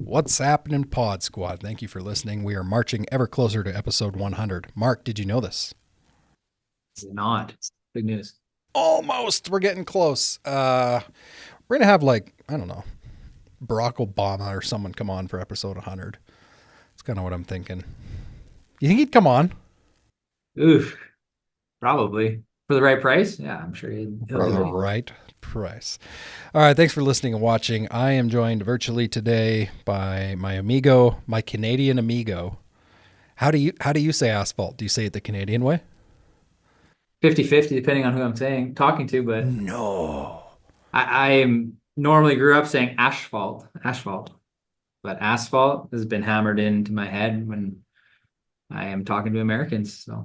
What's happening, Pod Squad? Thank you for listening. We are marching ever closer to episode 100. Mark, did you know this? It's not. Big news. Almost. We're getting close. We're going to have, I don't know, Barack Obama or someone come on for episode 100. That's kind of what I'm thinking. You think he'd come on? Oof, probably. For the right price? Yeah, I'm sure he'll For do the it. right price. All right, thanks for listening and watching. I am joined virtually today by my amigo, my Canadian amigo. How do you say asphalt? Do you say it the Canadian way? 50-50, depending on who talking to, but No. I am normally grew up saying asphalt. But asphalt has been hammered into my head when I am talking to Americans. So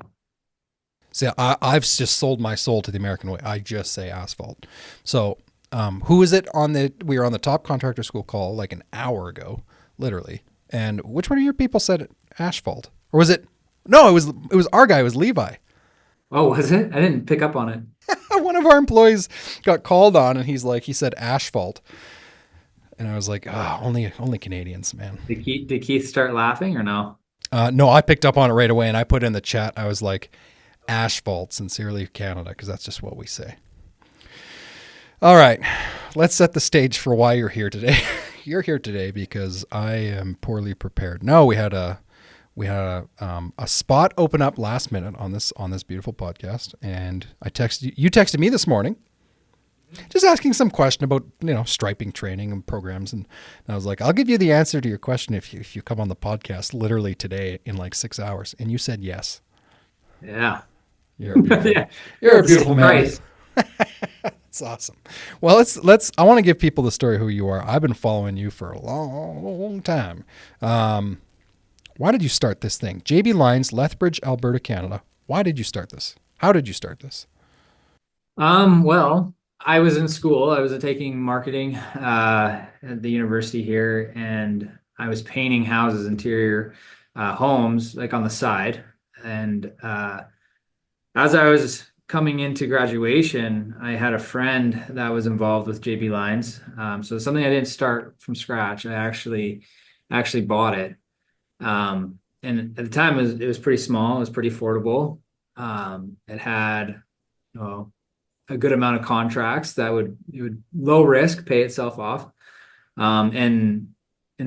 See, I've just sold my soul to the American way. I just say asphalt. So, who is it on the? We were on the top contractor school call like an hour ago, literally. And which one of your people said asphalt, or was it? No, it was our guy. It was Levi. oh, was it? I didn't pick up on it. One of our employees got called on, and he said asphalt, and I was like, only Canadians, man. Did Keith start laughing or no? No, I picked up on it right away, and I put in the chat. I was like, asphalt, sincerely Canada, because that's just what we say. All right, let's set the stage for why you're here today. You're here today because I am poorly prepared. No, we had a spot open up last minute on this beautiful podcast, and you texted me this morning, just asking some question about striping training and programs, and I was like, I'll give you the answer to your question if you come on the podcast literally today in like 6 hours, and you said yes. Yeah. You're a beautiful, Yeah. you're a Same beautiful man. price. That's awesome. Well, let's. I want to give people the story of who you are. I've been following you for a long time. Why did you start this thing? JB Lines, Lethbridge, Alberta, Canada. Why did you start this? How did you start this? Well, I was in school. I was taking marketing at the university here, and I was painting houses, interior homes, like on the side. And as I was coming into graduation, I had a friend that was involved with JB Lines. So it's something I didn't start from scratch. I actually bought it. And at the time, it was pretty small. It was pretty affordable. It had, you know, a good amount of contracts that it would low risk pay itself off. And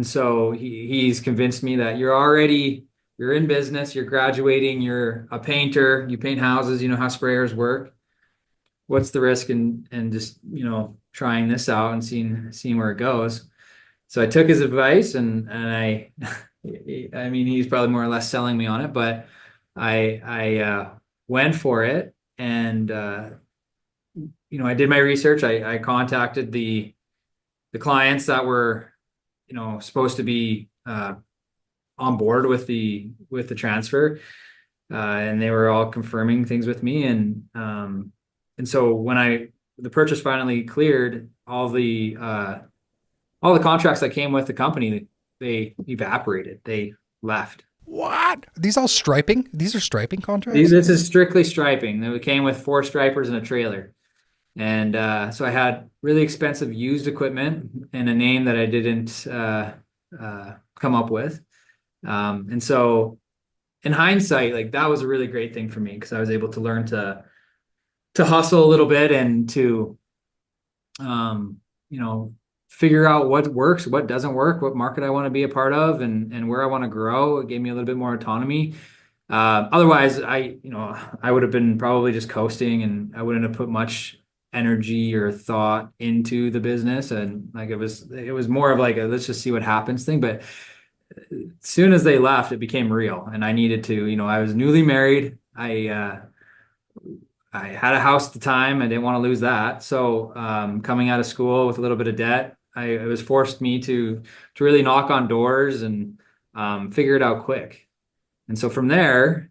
so he's convinced me that you're in business, you're graduating, you're a painter, you paint houses, you know how sprayers work. What's the risk in just, trying this out and seeing where it goes. So I took his advice and I mean, he's probably more or less selling me on it, but I went for it and I did my research. I contacted the clients that were, supposed to be on board with the transfer, and they were all confirming things with me. And so when the purchase finally cleared, all the contracts that came with the company, they evaporated. They left. What? These all striping? These are striping contracts? This is strictly striping. It came with 4 stripers and a trailer. And so I had really expensive used equipment and a name that I didn't come up with. And so in hindsight, like that was a really great thing for me because I was able to learn to hustle a little bit and to figure out what works, what doesn't work, what market I want to be a part of, and where I want to grow. It gave me a little bit more autonomy. Otherwise, I would have been probably just coasting, and I wouldn't have put much energy or thought into the business. And like it was more of like a let's just see what happens thing. But as soon as they left, it became real, and I needed to. I was newly married. I had a house at the time. I didn't want to lose that. So coming out of school with a little bit of debt, it was forced me to really knock on doors and figure it out quick. And so from there,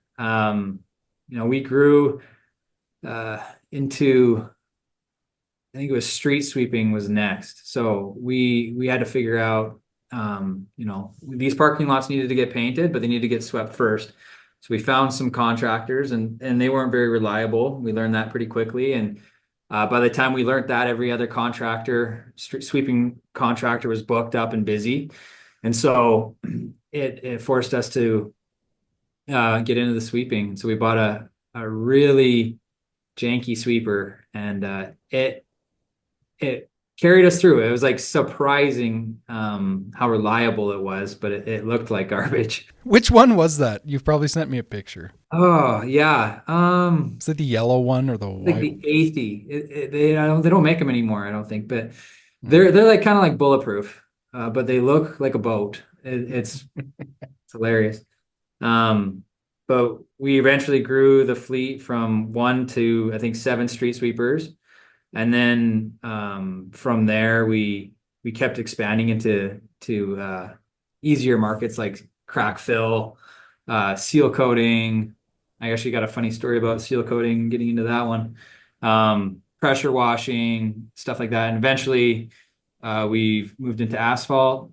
we grew into, I think it was street sweeping was next. So we had to figure out, these parking lots needed to get painted, but they needed to get swept first. So we found some contractors and they weren't very reliable. We learned that pretty quickly. And by the time we learned that, every other street sweeping contractor was booked up and busy. And so it forced us to get into the sweeping. And so we bought a really janky sweeper, and it carried us through. It was like surprising how reliable it was, but it looked like garbage. Which one was that? You've probably sent me a picture. Oh yeah, Is it the yellow one or the like white the one? 80. They don't make them anymore, I don't think, but Hmm. they're like kind of like bulletproof, but they look like a boat. It's hilarious. Um, but we eventually grew the fleet from one to I think seven street sweepers. And then from there, we kept expanding into to easier markets like crack fill, seal coating. I actually got a funny story about seal coating, getting into that one. Pressure washing, stuff like that. And eventually, we've moved into asphalt.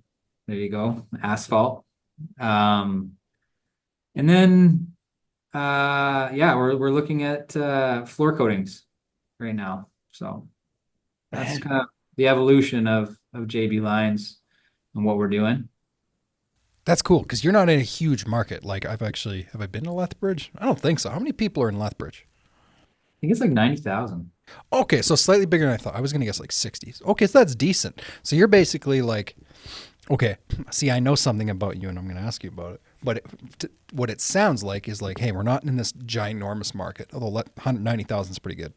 There you go, asphalt. Um, and then, yeah, we're looking at floor coatings right now. So. That's Man, kind of the evolution of JB Lines and what we're doing. that's cool because you're not in a huge market. Like I've actually have I been to Lethbridge? I don't think so. How many people are in Lethbridge? I think it's like 90,000. Okay, so slightly bigger than I thought. I was gonna guess like 60s. Okay, so that's decent. So you're basically like, okay, see, I know something about you, and I'm gonna ask you about it. But what it sounds like is like, hey, we're not in this ginormous market. Although 190,000 is pretty good.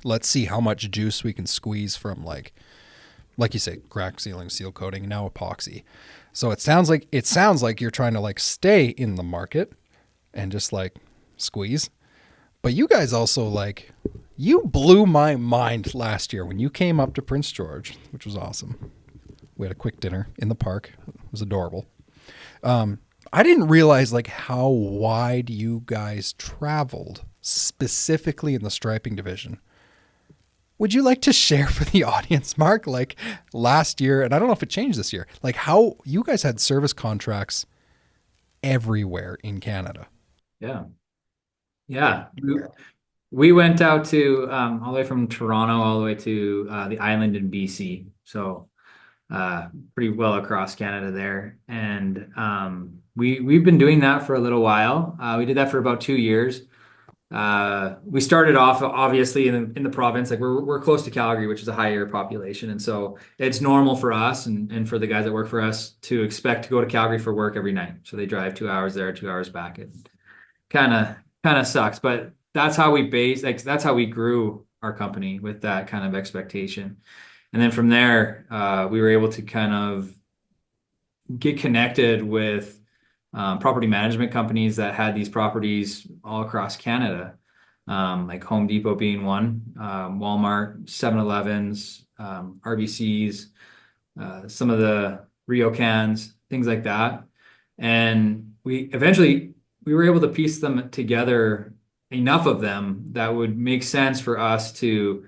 Let's see how much juice we can squeeze from like you say, crack sealing, seal coating, and now epoxy. So it sounds like you're trying to like stay in the market and just like squeeze. But you guys also like you blew my mind last year when you came up to Prince George, which was awesome. We had a quick dinner in the park. It was adorable. I didn't realize like how wide you guys traveled specifically in the striping division. Would you like to share for the audience, Mark, like last year, and I don't know if it changed this year, like how you guys had service contracts everywhere in Canada? Yeah. Yeah. We went out to all the way from Toronto all the way to the island in BC. So pretty well across Canada there. And we've been doing that for a little while. We did that for about 2 years. We started off obviously in the province, like we're close to Calgary, which is a higher population, and so it's normal for us and for the guys that work for us to expect to go to Calgary for work every night. So they drive 2 hours there, 2 hours back. It kind of kind of sucks, but that's how we base like that's how we grew our company with that kind of expectation. And then from there, we were able to kind of get connected with property management companies that had these properties all across Canada, like Home Depot being one, Walmart, 7-Elevens, RBCs, some of the Riocans, things like that. And we were able to piece them together, enough of them that would make sense for us to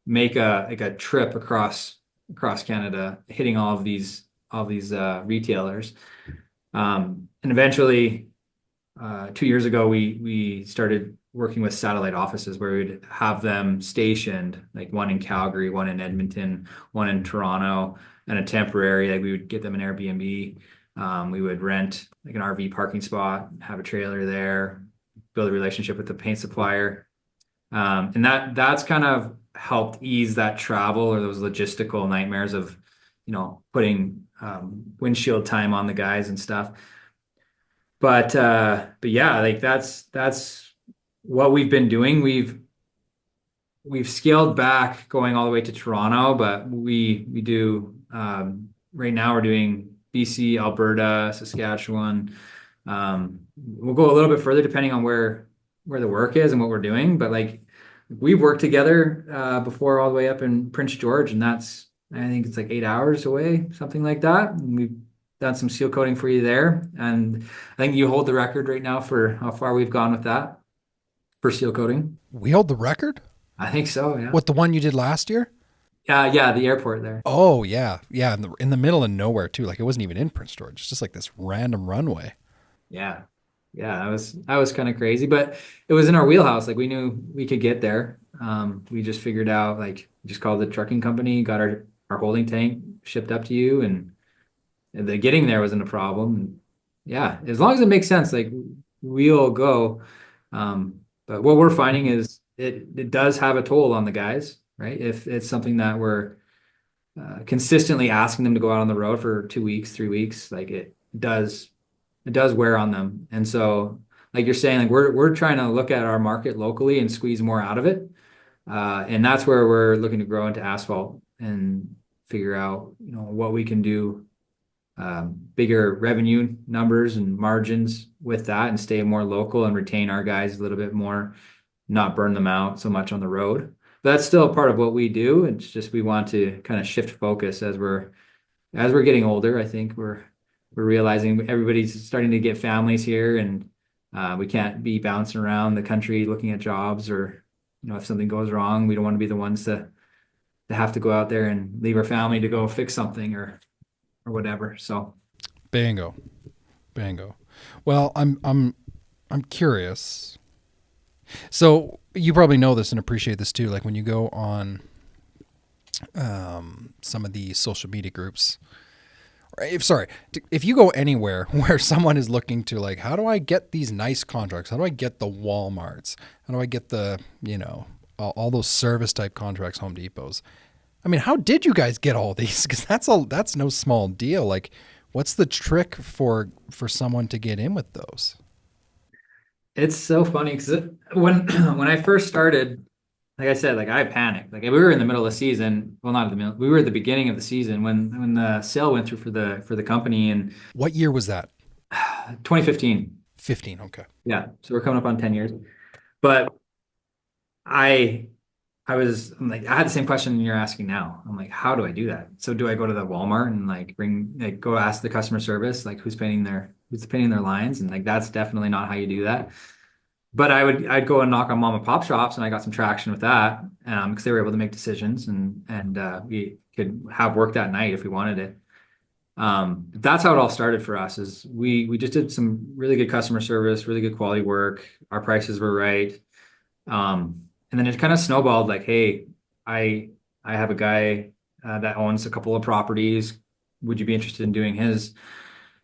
make a trip across Canada, hitting all these retailers. And eventually, 2 years ago, we started working with satellite offices where we'd have them stationed, like one in Calgary, one in Edmonton, one in Toronto, and a temporary. Like we would get them an Airbnb. We would rent like an RV parking spot, have a trailer there, build a relationship with the paint supplier, and that's kind of helped ease that travel or those logistical nightmares of, putting windshield time on the guys and stuff. But yeah, like that's what we've been doing. We've scaled back going all the way to Toronto, but we do right now we're doing BC, Alberta, Saskatchewan. We'll go a little bit further depending on where the work is and what we're doing. But like we've worked together before all the way up in Prince George, and that's I think it's like 8 hours away, something like that. And we've done some seal coating for you there, and I think you hold the record right now for how far we've gone with that for seal coating. We hold the record? I think so, yeah. What, the one you did last year? Yeah, the airport there. Oh yeah, yeah, in the middle of nowhere too. Like it wasn't even in Prince George. It's just like this random runway. Yeah. Yeah, that was kind of crazy, but it was in our wheelhouse. Like we knew we could get there. We just figured out like just called the trucking company, got our holding tank shipped up to you, and the getting there wasn't a problem. And yeah, as long as it makes sense, like we'll go. But what we're finding is it does have a toll on the guys, right? If it's something that we're consistently asking them to go out on the road for 2 weeks, 3 weeks, like it does wear on them. And so, like you're saying, like we're trying to look at our market locally and squeeze more out of it. And that's where we're looking to grow into asphalt and figure out, what we can do, bigger revenue numbers and margins with that, and stay more local and retain our guys a little bit more, not burn them out so much on the road. But that's still part of what we do. It's just we want to kind of shift focus as we're getting older. I think we're realizing everybody's starting to get families here, and we can't be bouncing around the country looking at jobs, or if something goes wrong, we don't want to be the ones to have to go out there and leave our family to go fix something or whatever. So Bingo, bingo. Well, I'm curious. So you probably know this and appreciate this too. Like when you go on some of the social media groups, or if you go anywhere where someone is looking to like, how do I get these nice contracts? How do I get the Walmarts? How do I get the, all those service type contracts, Home Depots? I mean, how did you guys get all these? Because that's no small deal. Like, what's the trick for someone to get in with those? it's so funny because when when I first started, like I said, like I panicked. Like we were in the middle of the season. Well, not at the middle. We were at the beginning of the season when the sale went through for the company in What year was that? 2015. 15. Okay. Yeah, so we're coming up on 10 years. But I I'm like, I had the same question you're asking now. I'm like, how do I do that? So do I go to the Walmart and go ask the customer service, like who's painting their lines? And like, that's definitely not how you do that. But I'd go and knock on mom and pop shops, and I got some traction with that, because they were able to make decisions, and we could have work that night if we wanted it. That's how it all started for us. Is we just did some really good customer service, really good quality work. Our prices were right. And then it kind of snowballed, like, hey, I have a guy that owns a couple of properties. Would you be interested in doing his?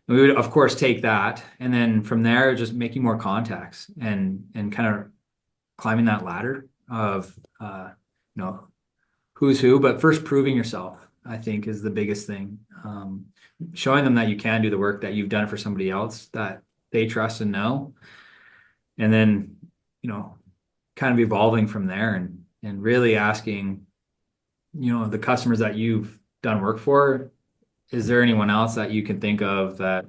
And we would, of course, take that, and then from there, just making more contacts and kind of climbing that ladder of who's who. But first, proving yourself, I think, is the biggest thing. Showing them that you can do the work that you've done for somebody else that they trust and know, and then kind of evolving from there, and really asking, the customers that you've done work for, is there anyone else that you can think of that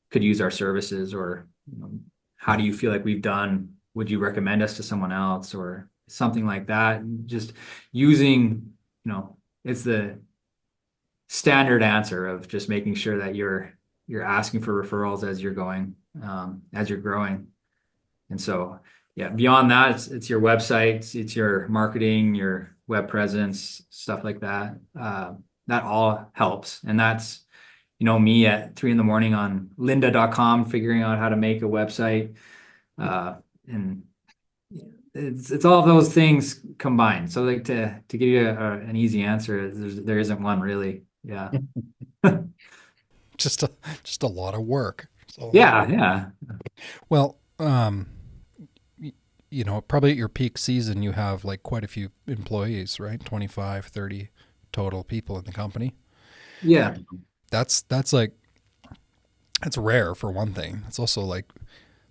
could use our services? Or how do you feel like we've done? Would you recommend us to someone else, or something like that? Just using, it's the standard answer of just making sure that you're asking for referrals as you're going, as you're growing. And so, yeah, beyond that, it's your website, it's your marketing, your web presence, stuff like that. That all helps. And that's, me at 3 a.m. on lynda.com, figuring out how to make a website. And it's all of those things combined. So like to give you an easy answer, there isn't one really. Yeah. Just a lot of work. Yeah. Yeah. Well, probably at your peak season, you have like quite a few employees, right? 25, 30 total people in the company. Yeah. That's rare for one thing. It's also like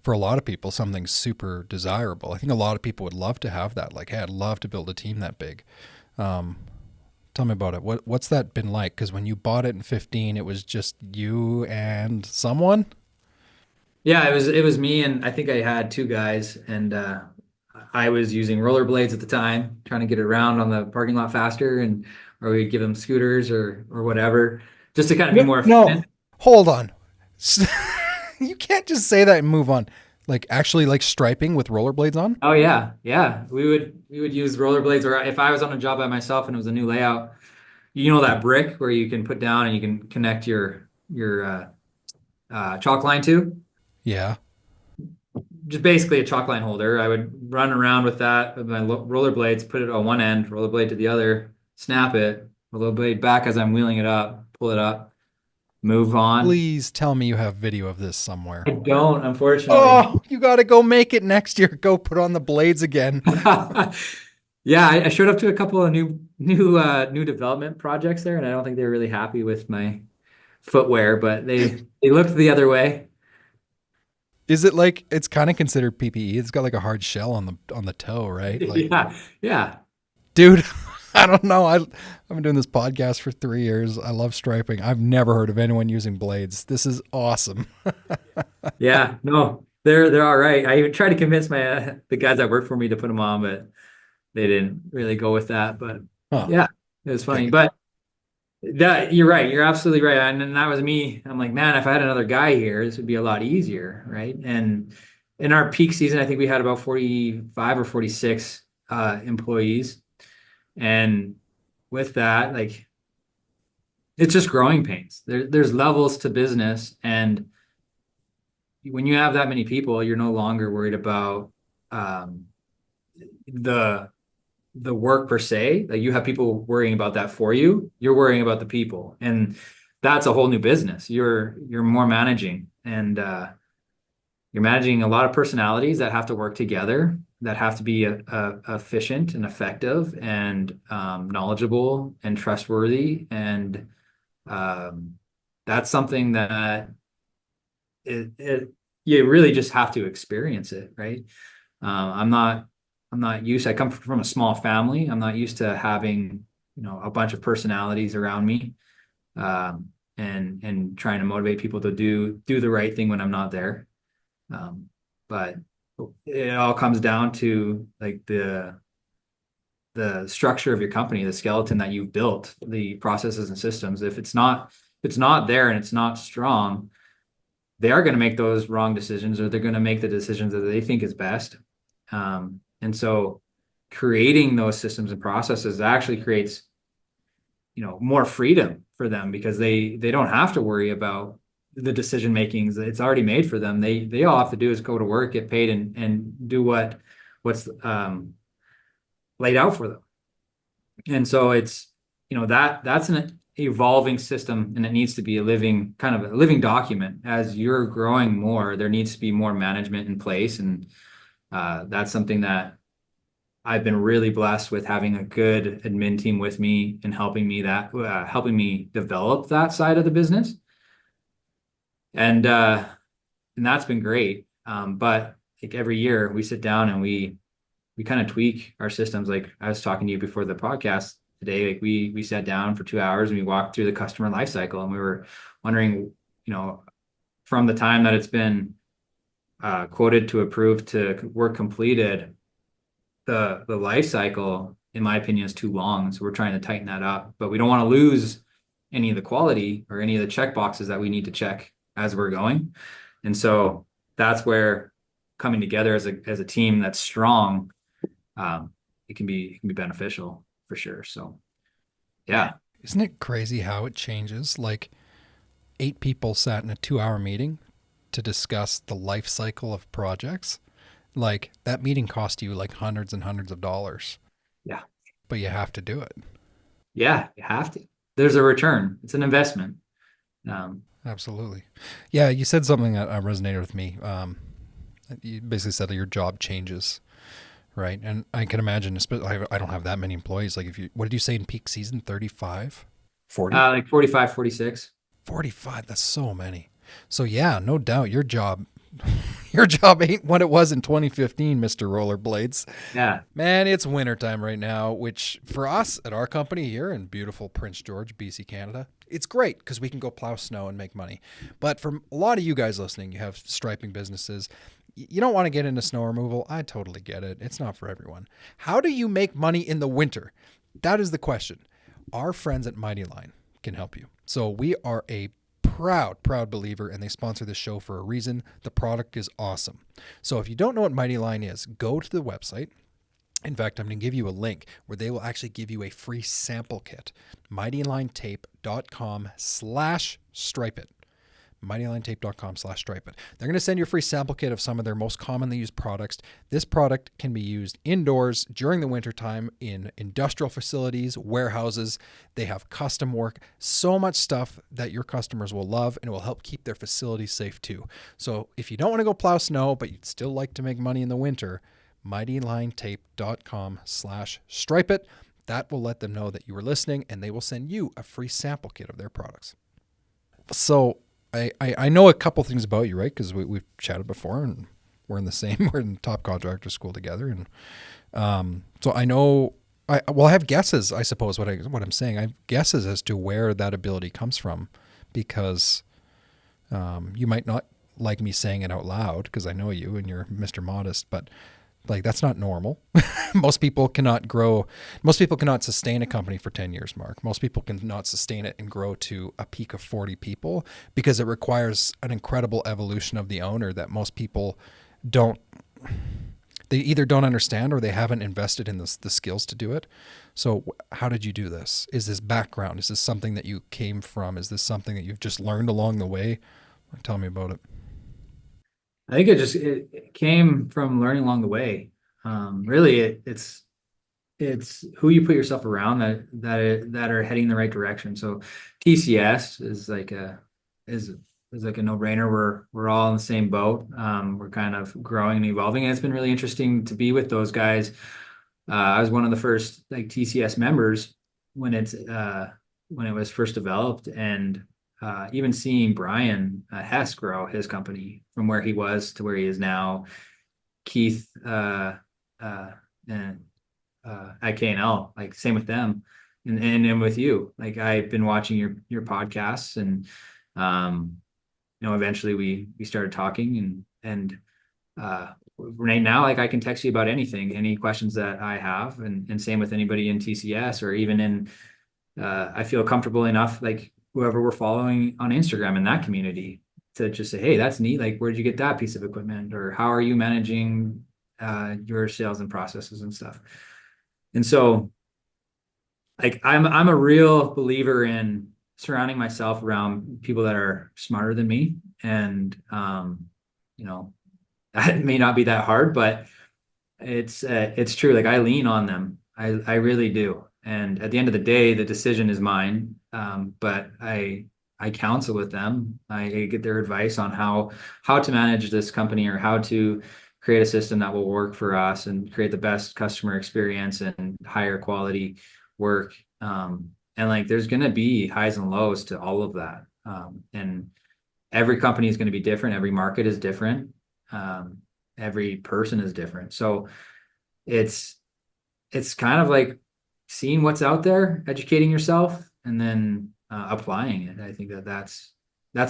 for a lot of people, something super desirable. I think a lot of people would love to have that. Like, hey, I'd love to build a team that big. Tell me about it. What's that been like? Because when you bought it in 15, it was just you and someone. Yeah, it was me, and I think I had two guys, and I was using rollerblades at the time, trying to get around on the parking lot faster, or we'd give them scooters or whatever, just to kind of be No, more no. efficient. Hold on. You can't just say that and move on. Like actually like striping with rollerblades on? Oh yeah, yeah. We would use rollerblades, or if I was on a job by myself and it was a new layout, that brick where you can put down and you can connect your chalk line to. Yeah. Just basically a chalk line holder. I would run around with that with my rollerblades, put it on one end, rollerblade to the other, snap it, rollerblade back as I'm wheeling it up, pull it up. move on. Please tell me you have video of this somewhere. I don't, unfortunately. Oh, you got to go make it next year. Go put on the blades again. Yeah, I showed up to a couple of new development projects there, and I don't think they were really happy with my footwear, but they looked the other way. Is it like it's kind of considered PPE? It's got like a hard shell on the toe, right? Like, Yeah, yeah. dude, I don't know. I've been doing this podcast for 3 years. I love striping. I've never heard of anyone using blades. This is awesome. Yeah, no, they're all right. I even tried to convince my the guys that work for me to put them on, but they didn't really go with that. But Huh. yeah, it was funny. Yeah. But that you're right. You're absolutely right. And that was me. I'm like, man, if I had another guy here, this would be a lot easier, right? And in our peak season, I think we had about 45 or 46 employees. And with that, like it's just growing pains. There's levels to business, and when you have that many people, you're no longer worried about um, the the work per se. Like you have people worrying about that for you. You're worrying about the people, and that's a whole new business. You're more managing, and you're managing a lot of personalities that have to work together, that have to be efficient and effective, and knowledgeable and trustworthy, and um, that's something that it you really just have to experience it, right? I'm not used. I come from a small family. I'm not used to having, a bunch of personalities around me, and trying to motivate people to do the right thing when I'm not there. But it all comes down to like the structure of your company, the skeleton that you've built, the processes and systems. If it's not there and it's not strong, they are going to make those wrong decisions, or they're going to make the decisions that they think is best. And so creating those systems and processes actually creates, more freedom for them, because they don't have to worry about the decision makings. It's already made for them. They all have to do is go to work, get paid, and do what's laid out for them. And so it's, that's an evolving system, and it needs to be a living document. As you're growing more, there needs to be more management in place. And that's something that I've been really blessed with, having a good admin team with me and helping me develop that side of the business. And that's been great. But like every year we sit down and we kind of tweak our systems. Like I was talking to you before the podcast today, like we sat down for 2 hours and we walked through the customer life cycle, and we were wondering, from the time that it's been quoted to approved to work completed, the life cycle, in my opinion, is too long. So we're trying to tighten that up, but we don't want to lose any of the quality or any of the check boxes that we need to check as we're going. And so that's where coming together as a team that's strong, it can be beneficial for sure. So yeah. Isn't it crazy how it changes? Like 8 people sat in a 2-hour meeting to discuss the life cycle of projects. Like that meeting cost you like hundreds and hundreds of dollars. Yeah. But you have to do it. Yeah, you have to. There's a return. It's an investment. Absolutely. Yeah, you said something that resonated with me. You basically said that your job changes, right? And I can imagine, especially, I don't have that many employees. Like what did you say in peak season? 35? 40? Like 45, 46. 45, that's so many. So yeah, no doubt your job ain't what it was in 2015, Mr. Rollerblades. Yeah. Man, it's wintertime right now, which for us at our company here in beautiful Prince George, BC, Canada, it's great because we can go plow snow and make money. But for a lot of you guys listening, you have striping businesses. You don't want to get into snow removal. I totally get it. It's not for everyone. How do you make money in the winter? That is the question. Our friends at Mighty Line can help you. So we are a proud believer, and they sponsor this show for a reason. The product is awesome. So if you don't know what Mighty Line is, go to the website. In fact, I'm going to give you a link where they will actually give you a free sample kit. MightyLineTape.com/stripe it. mightylinetape.com/stripe it. They're going to send you a free sample kit of some of their most commonly used products. This product can be used indoors during the wintertime in industrial facilities, warehouses. They have custom work, so much stuff that your customers will love, and it will help keep their facilities safe too. So if you don't want to go plow snow, but you'd still like to make money in the winter, mightylinetape.com/stripe it. That will let them know that you were listening, and they will send you a free sample kit of their products. So I know a couple things about you, right? Because we've chatted before, and we're in the top contractor school together, and so I know. I have guesses, I suppose. What I'm saying, I have guesses as to where that ability comes from, because you might not like me saying it out loud because I know you and you're Mr. Modest, but like that's not normal. Most people cannot sustain a company for 10 years, Mark. Most people cannot sustain it and grow to a peak of 40 people because it requires an incredible evolution of the owner that most people they either don't understand or they haven't invested in the skills to do it. So how did you do this? Is this background? Is this something that you came from? Is this something that you've just learned along the way? Tell me about it. I think it came from learning along the way. Really, it's who you put yourself around that are heading in the right direction. So TCS is like a no-brainer. We're all in the same boat. We're kind of growing and evolving, and it's been really interesting to be with those guys. I was one of the first like TCS members when it was first developed, and even seeing Brian Hess grow his company from where he was to where he is now. Keith and at K&L, like same with them, and with you. Like I've been watching your podcasts, and eventually we started talking, and right now, like I can text you about anything, any questions that I have, and same with anybody in TCS or even in. I feel comfortable enough, like whoever we're following on Instagram in that community, to just say, hey, that's neat. Like, where'd you get that piece of equipment? Or how are you managing your sales and processes and stuff? And so, like, I'm a real believer in surrounding myself around people that are smarter than me. And, that may not be that hard, but it's true. Like I lean on them. I really do. And at the end of the day, the decision is mine. But I counsel with them. I get their advice on how to manage this company or how to create a system that will work for us and create the best customer experience and higher quality work. And like there's going to be highs and lows to all of that. And every company is going to be different. Every market is different. Every person is different. So it's kind of like seeing what's out there, educating yourself, and then applying it. I think that's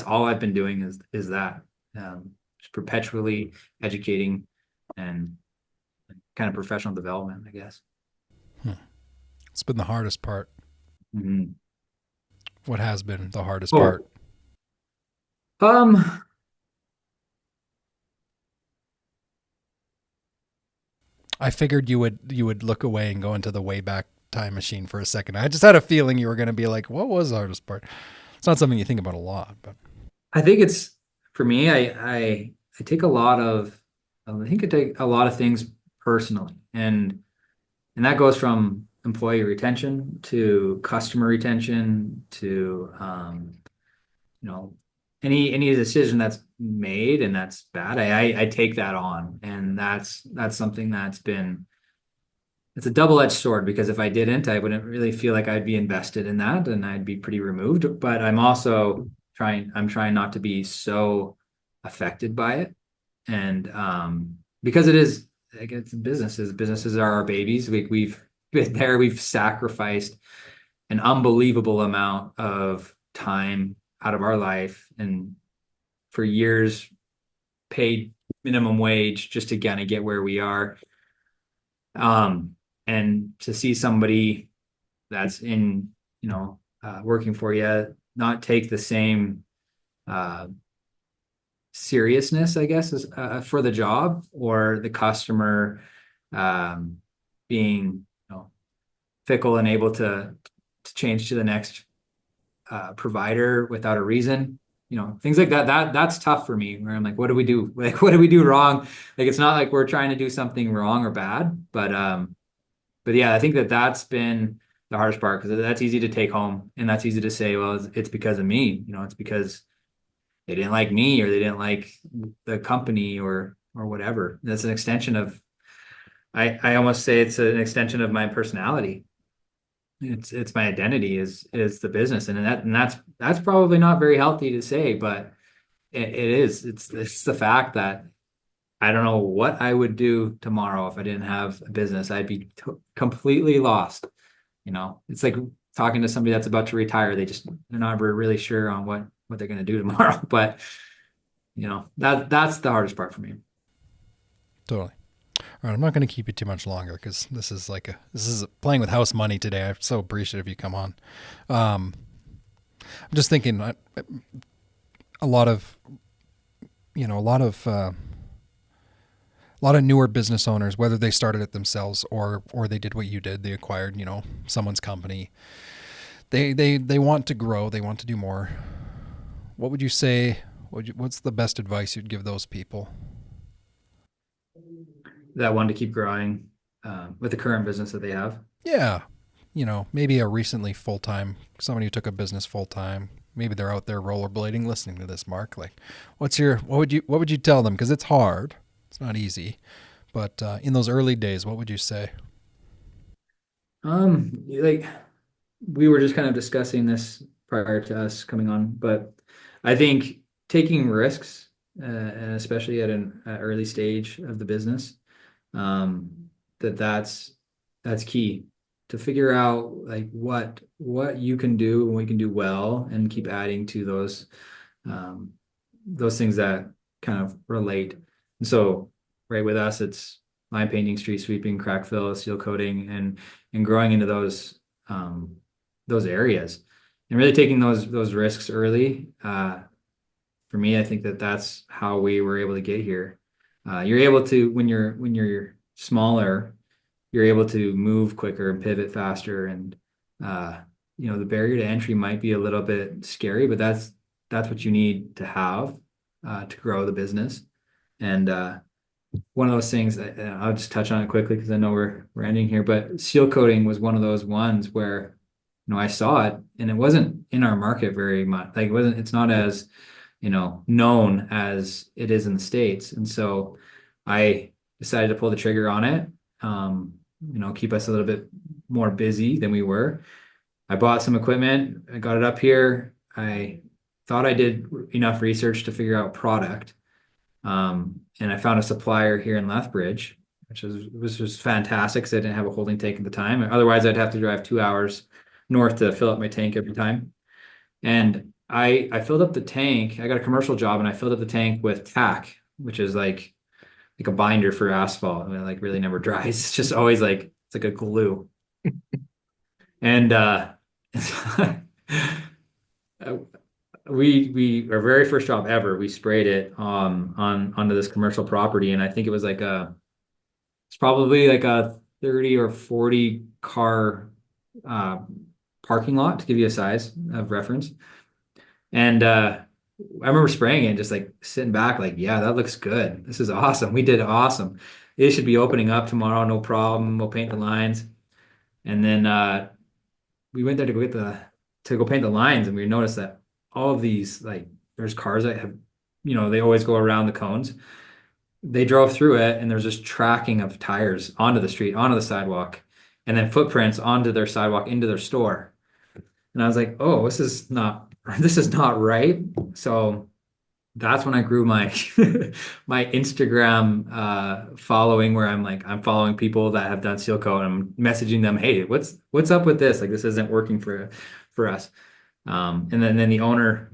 all I've been doing is that just perpetually educating and kind of professional development, I guess. It's been the hardest part. Mm-hmm. What has been the hardest part? I figured you would look away and go into the Wayback Time machine for a second. I just had a feeling you were going to be like, "What was the hardest part?" It's not something you think about a lot, but I think it's for me. I take a lot of I think I take a lot of things personally, and that goes from employee retention to customer retention to any decision that's made and that's bad. I take that on, and that's something it's a double-edged sword, because if I didn't, I wouldn't really feel like I'd be invested in that, and I'd be pretty removed. But I'm trying not to be so affected by it. And because it is, like, it's businesses are our babies. We've been there, we've sacrificed an unbelievable amount of time out of our life, and for years paid minimum wage just to kind of get where we are. And to see somebody that's in, working for you, not take the same seriousness, I guess, as, for the job, or the customer being, fickle and able to change to the next provider without a reason. things like that. That's tough for me where I'm like, what do we do? Like, what do we do wrong? Like, it's not like we're trying to do something wrong or bad, but yeah, I think that's been the hardest part because that's easy to take home and that's easy to say, well, it's because of me, it's because they didn't like me or they didn't like the company or whatever. That's an extension of I almost say it's an extension of my personality. It's my identity is the business and that's probably not very healthy to say, but it is. It's the fact that I don't know what I would do tomorrow if I didn't have a business. I'd be completely lost. It's like talking to somebody that's about to retire. They're not really sure on what they're going to do tomorrow. But that's the hardest part for me. Totally. All right, I'm not going to keep you too much longer because this is playing with house money today. I'm so appreciative you come on. I'm just thinking a lot of a lot of newer business owners, whether they started it themselves or they did what you did, they acquired someone's company. They want to grow. They want to do more. What would you say? What's the best advice you'd give those people? That one to keep growing with the current business that they have. Yeah, maybe a recently full time somebody who took a business full time. Maybe they're out there rollerblading, listening to this, Mark. Like, what would you tell them? Because it's hard. It's not easy. But in those early days, what would you say? Like we were just kind of discussing this prior to us coming on, but I think taking risks, and especially at an early stage of the business, that's key to figure out like what you can do and what you can do well, and keep adding to those things that kind of relate. And so, right with us, it's line painting, street sweeping, crack fill, seal coating, and growing into those areas, and really taking those risks early. For me, I think that's how we were able to get here. You're able to when you're smaller, you're able to move quicker and pivot faster, and the barrier to entry might be a little bit scary, but that's what you need to have to grow the business. And one of those things, I'll just touch on it quickly because I know we're ending here, but seal coating was one of those ones where I saw it and it wasn't in our market very much. Like it's not as known as it is in the States. And so I decided to pull the trigger on it, keep us a little bit more busy than we were. I bought some equipment, I got it up here. I thought I did enough research to figure out product. And I found a supplier here in Lethbridge, was just fantastic because I didn't have a holding tank at the time. Otherwise, I'd have to drive 2 hours north to fill up my tank every time. And I filled up the tank. I got a commercial job and I filled up the tank with tack, which is like a binder for asphalt. I mean, like really never dries. It's just always it's like a glue. And we our very first job ever, we sprayed it onto this commercial property, and I think it was it's probably like a 30 or 40 car parking lot to give you a size of reference. And I remember spraying it and just like sitting back, like, yeah, that looks good. This is awesome. We did awesome. It should be opening up tomorrow, no problem. We'll paint the lines. And then we went there to go paint the lines, and we noticed that all of these there's cars that have, they always go around the cones. They drove through it, and there's just tracking of tires onto the street, onto the sidewalk, and then footprints onto their sidewalk into their store. And I was like, oh, this is not right. So that's when I grew my my Instagram following, where I'm following people that have done seal coat, and I'm messaging them, hey, what's up with this? Like, this isn't working for us. And then the owner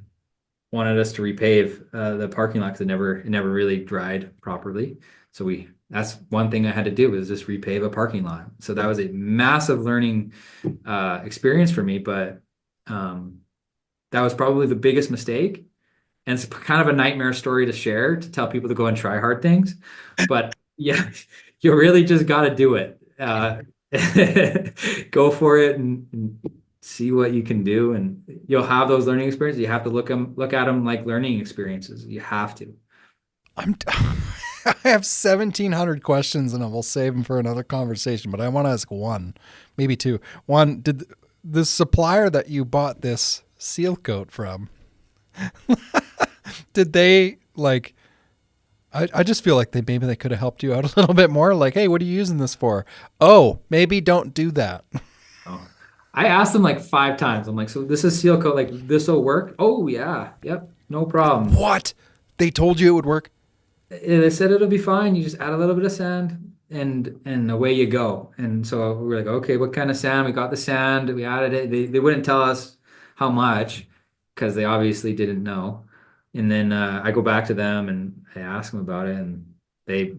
wanted us to repave the parking lot because it never really dried properly. So that's one thing I had to do, was just repave a parking lot. So that was a massive learning experience for me, but that was probably the biggest mistake. And it's kind of a nightmare story to share, to tell people to go and try hard things. But yeah, you really just got to do it. Go for it and see what you can do, and you'll have those learning experiences. You have to look at them like learning experiences. You have to. I'm I have 1,700 questions and I will save them for another conversation, but I want to ask one, maybe two. One, did the supplier that you bought this seal coat from, did they like, I just feel like maybe they could have helped you out a little bit more. Like, hey, what are you using this for? Oh, maybe don't do that. Oh. I asked them like 5 times. I'm like, so this is seal coat, like this will work? Oh yeah, yep, no problem. What? They told you it would work? They said it'll be fine. You just add a little bit of sand and away you go. And so we were like, okay, what kind of sand? We got the sand, we added it. They wouldn't tell us how much because they obviously didn't know. And then I go back to them and I ask them about it, and they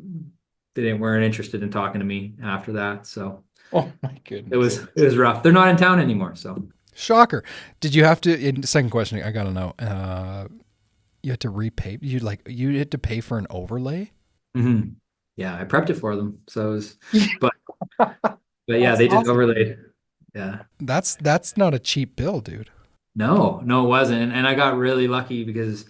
didn't weren't interested in talking to me after that. So Oh my it goodness. was rough. They're not in town anymore. So Shocker. Did you have to, second question, I got to know, you had to repay, you had to pay for an overlay? mhm. Yeah, I prepped it for them. So it was, but yeah, That's they just awesome. overlaid. Yeah. That's not a cheap bill, dude. No, no, it wasn't. And I got really lucky because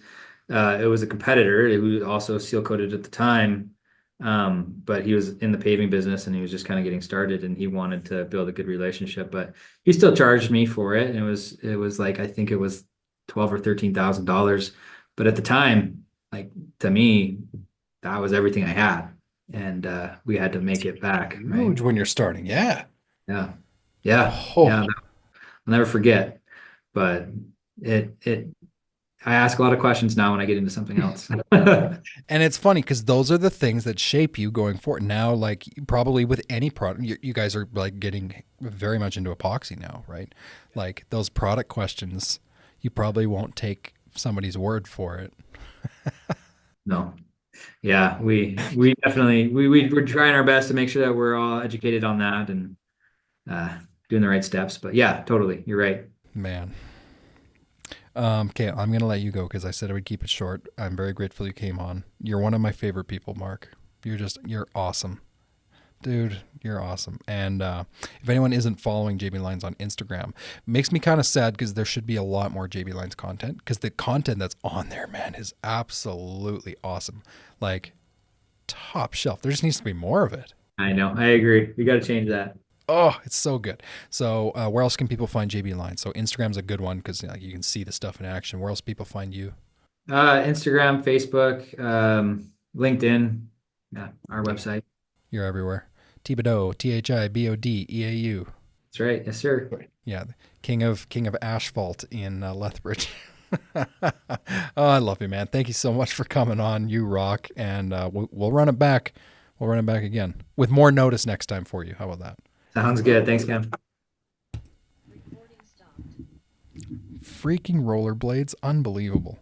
it was a competitor who was also seal coated at the time. But he was in the paving business and he was just kind of getting started and he wanted to build a good relationship. But he still charged me for it. And it was like I think it was 12 or $13,000. But at the time, like to me, that was everything I had. And we had to make it back, right? Huge when you're starting. Yeah. Yeah. Yeah. Oh, Yeah. I'll never forget. But it I ask a lot of questions now when I get into something else. and it's funny because those are the things that shape you going forward. Now, like probably with any product, you guys are like getting very much into epoxy now, right? Like those product questions, you probably won't take somebody's word for it. No. Yeah, we definitely we're trying our best to make sure that we're all educated on that and uh doing the right steps. But yeah, totally. You're right. Man. Okay, I'm gonna let you go because I said I would keep it short. I'm very grateful you came on. You're one of my favorite people, Mark. You're awesome. Dude, you're awesome. And if anyone isn't following JB Lines on Instagram, makes me kind of sad because there should be a lot more JB Lines content because the content that's on there, man, is absolutely awesome. Like top shelf. There just needs to be more of it. I know. I agree. We got to change that. Oh, it's so good. So where else can people find JB Lines? So Instagram's a good one because you can see the stuff in action. Where else people find you? Instagram, Facebook, LinkedIn, yeah, our Yeah, website. you're everywhere. Thibodeau, Thibodeau. That's right. Yes, sir. Yeah, the king of asphalt in Lethbridge. Oh, I love you, man. Thank you so much for coming on. You rock, and we'll run it back. We'll run it back again with more notice next time for you. How about that? Sounds good. Thanks, Cam. Freaking rollerblades, unbelievable.